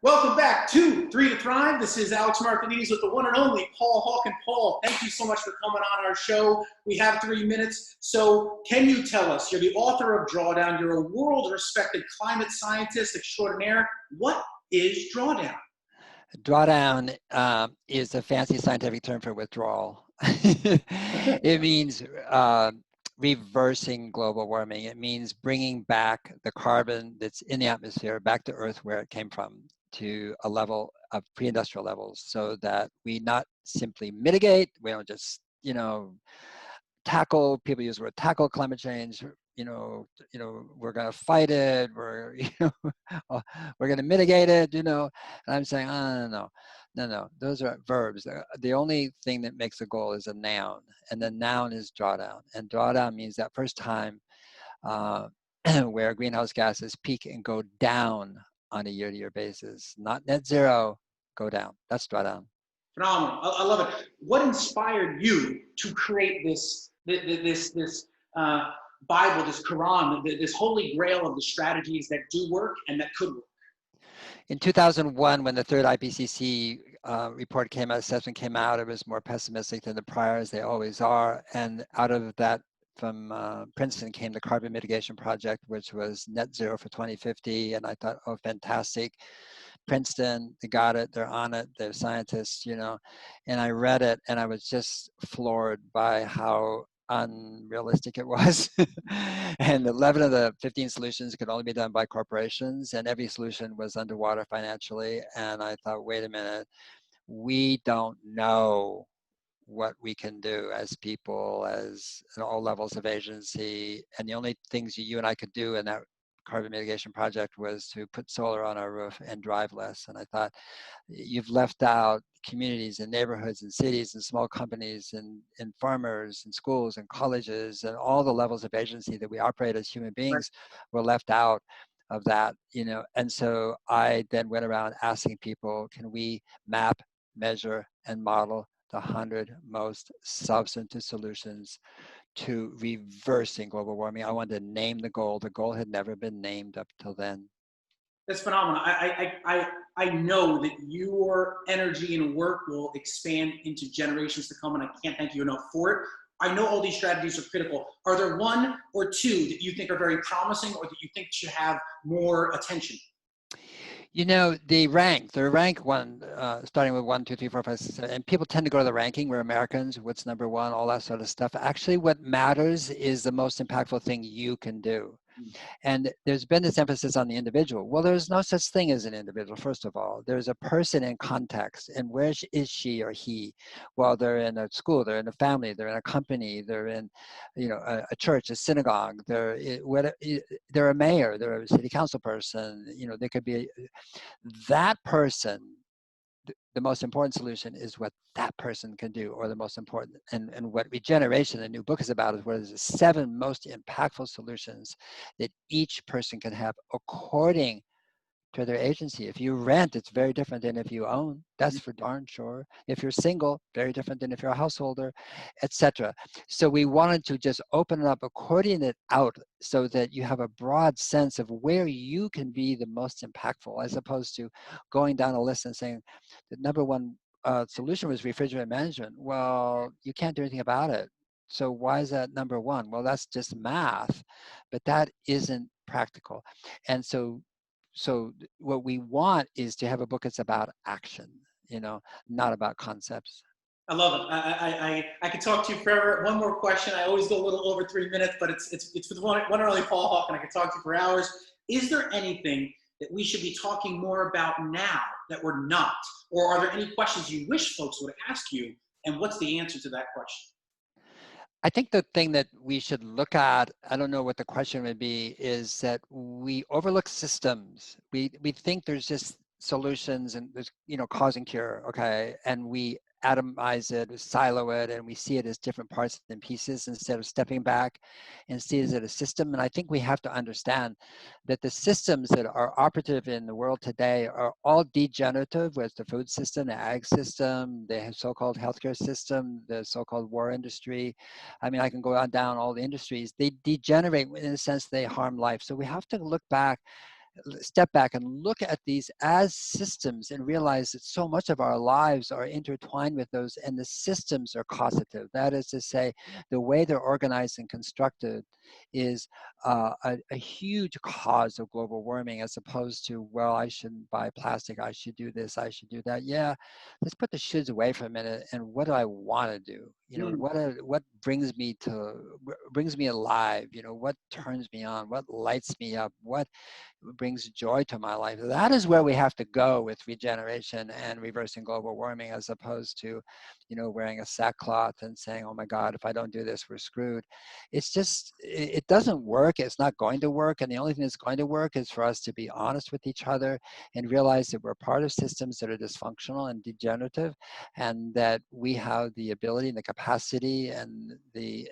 Welcome back to Three to Thrive. This is Alex Martinez with the one and only Paul Hawken. Paul, thank you so much for coming on our show. We have 3 minutes. So can you tell us, you're the author of Drawdown, you're a world-respected climate scientist extraordinaire. What is Drawdown? Drawdown is a fancy scientific term for withdrawal. It means reversing global warming. It means bringing back the carbon that's in the atmosphere back to Earth where it came from, to a level of pre-industrial levels, so that we not simply mitigate, we don't just, tackle, people use the word tackle climate change, we're going to fight it, we're going to mitigate it, and I'm saying, no, those are verbs. The only thing that makes a goal is a noun, and the noun is drawdown. And drawdown means that first time where greenhouse gases peak and go down on a year-to-year basis, not net zero, go down. That's drawdown. Phenomenal. I love it. What inspired you to create this Bible, this Quran, this holy grail of the strategies that do work and that could work? In 2001, when the third IPCC report came out, assessment came out, it was more pessimistic than the prior, as they always are. And out of that, from Princeton came the Carbon Mitigation Project, which was net zero for 2050. And I thought, oh, fantastic. Princeton, they got it, they're on it, they're scientists, And I read it and I was just floored by how unrealistic it was. And 11 of the 15 solutions could only be done by corporations, and every solution was underwater financially. And I thought, wait a minute, we don't know what we can do as people, as at all levels of agency. And the only things you and I could do in that carbon mitigation project was to put solar on our roof and drive less. And I thought, you've left out communities and neighborhoods and cities and small companies and farmers and schools and colleges and all the levels of agency that we operate as human beings were left out of that, And so I then went around asking people, can we map, measure, and model the 100 most substantive solutions to reversing global warming? I wanted to name the goal. The goal had never been named up till then. That's phenomenal. I know that your energy and work will expand into generations to come, and I can't thank you enough for it. I know all these strategies are critical. Are there one or two that you think are very promising, or that you think should have more attention? They're rank one, starting with 1, 2, 3, 4, 5, 6, 7, and people tend to go to the ranking. We're Americans, what's number one, all that sort of stuff. Actually, what matters is the most impactful thing you can do. And there's been this emphasis on the individual. Well, there's no such thing as an individual, first of all. There's a person in context, and where is she or he? Well, they're in a school, they're in a family, they're in a company, they're in, a church, a synagogue, they're a mayor, they're a city council person, they could be that person. The most important solution is what that person can do, or the most important, and what Regeneration, the new book, is about, is what is the 7 most impactful solutions that each person can have according to their agency. If you rent, it's very different than if you own. That's for darn sure. If you're single, very different than if you're a householder, etc. So we wanted to just open it up, accordion it out, so that you have a broad sense of where you can be the most impactful, as opposed to going down a list and saying the number one solution was refrigerant management. Well, you can't do anything about it. So why is that number one? Well, that's just math, but that isn't practical. And so what we want is to have a book that's about action, not about concepts. I love it. I could talk to you forever. One more question. I always go a little over 3 minutes, but it's with one and only Paul Hawken. I could talk to you for hours. Is there anything that we should be talking more about now that we're not? Or are there any questions you wish folks would ask you? And what's the answer to that question? I think the thing that we should look at, I don't know what the question would be, is that we overlook systems. We think there's just solutions and there's, cause and cure, okay? And we atomize it, silo it, and we see it as different parts and pieces instead of stepping back and see it as a system. And I think we have to understand that the systems that are operative in the world today are all degenerative, whether it's the food system, the ag system, the so-called healthcare system, the so-called war industry. I mean, I can go on down all the industries. They degenerate in the sense they harm life. So we have to look back step back and look at these as systems and realize that so much of our lives are intertwined with those, and the systems are causative. That is to say, the way they're organized and constructed is a huge cause of global warming, as opposed to, well, I shouldn't buy plastic, I should do this, I should do that. Yeah, let's put the shoulds away for a minute, and what do I want to do? You know, what brings me alive? You know, what turns me on? What lights me up? What brings joy to my life? That is where we have to go with regeneration and reversing global warming, as opposed to, you know, wearing a sackcloth and saying, oh my God, if I don't do this, we're screwed. It's just, it doesn't work. It's not going to work. And the only thing that's going to work is for us to be honest with each other and realize that we're part of systems that are dysfunctional and degenerative, and that we have the ability and the capacity and the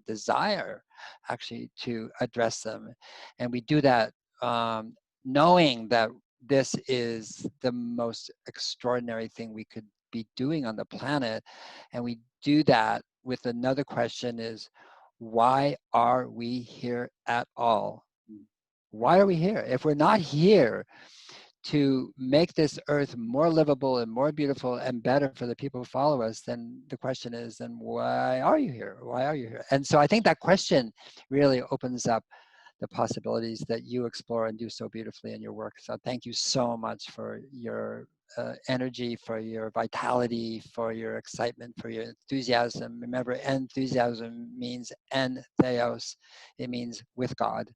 desire actually to address them. And we do that knowing that this is the most extraordinary thing we could be doing on the planet. And we do that with another question is, why are we here at all? Why are we here? If we're not here to make this earth more livable and more beautiful and better for the people who follow us, then the question is, then why are you here? Why are you here? And so I think that question really opens up the possibilities that you explore and do so beautifully in your work. So thank you so much for your energy, for your vitality, for your excitement, for your enthusiasm. Remember, enthusiasm means entheos. It means with God.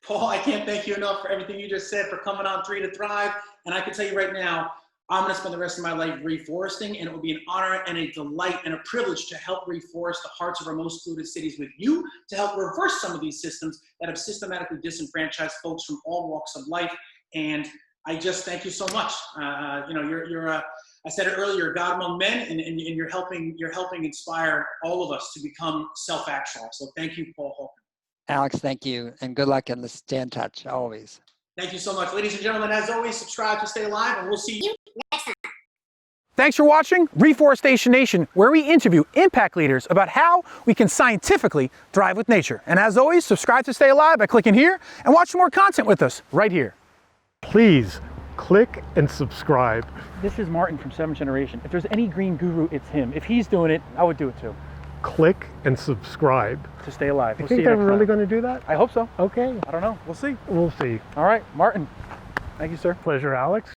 Paul, I can't thank you enough for everything you just said, for coming on 3 to Thrive. And I can tell you right now, I'm going to spend the rest of my life reforesting, and it will be an honor and a delight and a privilege to help reforest the hearts of our most polluted cities with you, to help reverse some of these systems that have systematically disenfranchised folks from all walks of life. And I just thank you so much. You know, you're I said it earlier, God among men, and you're helping inspire all of us to become self-actualized. So thank you, Paul Hawken. Alex, thank you, and good luck, and let's stay in touch always. Thank you so much. Ladies and gentlemen, as always, subscribe to stay alive, and we'll see you next time. Thanks for watching Reforestation Nation, where we interview impact leaders about how we can scientifically thrive with nature. And as always, subscribe to stay alive by clicking here and watch more content with us right here. Please click and subscribe. This is Martin from 7th Generation. If there's any green guru, it's him. If he's doing it, I would do it too. Click and subscribe. To stay alive. You think they're really going to do that? I hope so. Okay. I don't know. We'll see. We'll see. All right, Martin. Thank you, sir. Pleasure, Alex.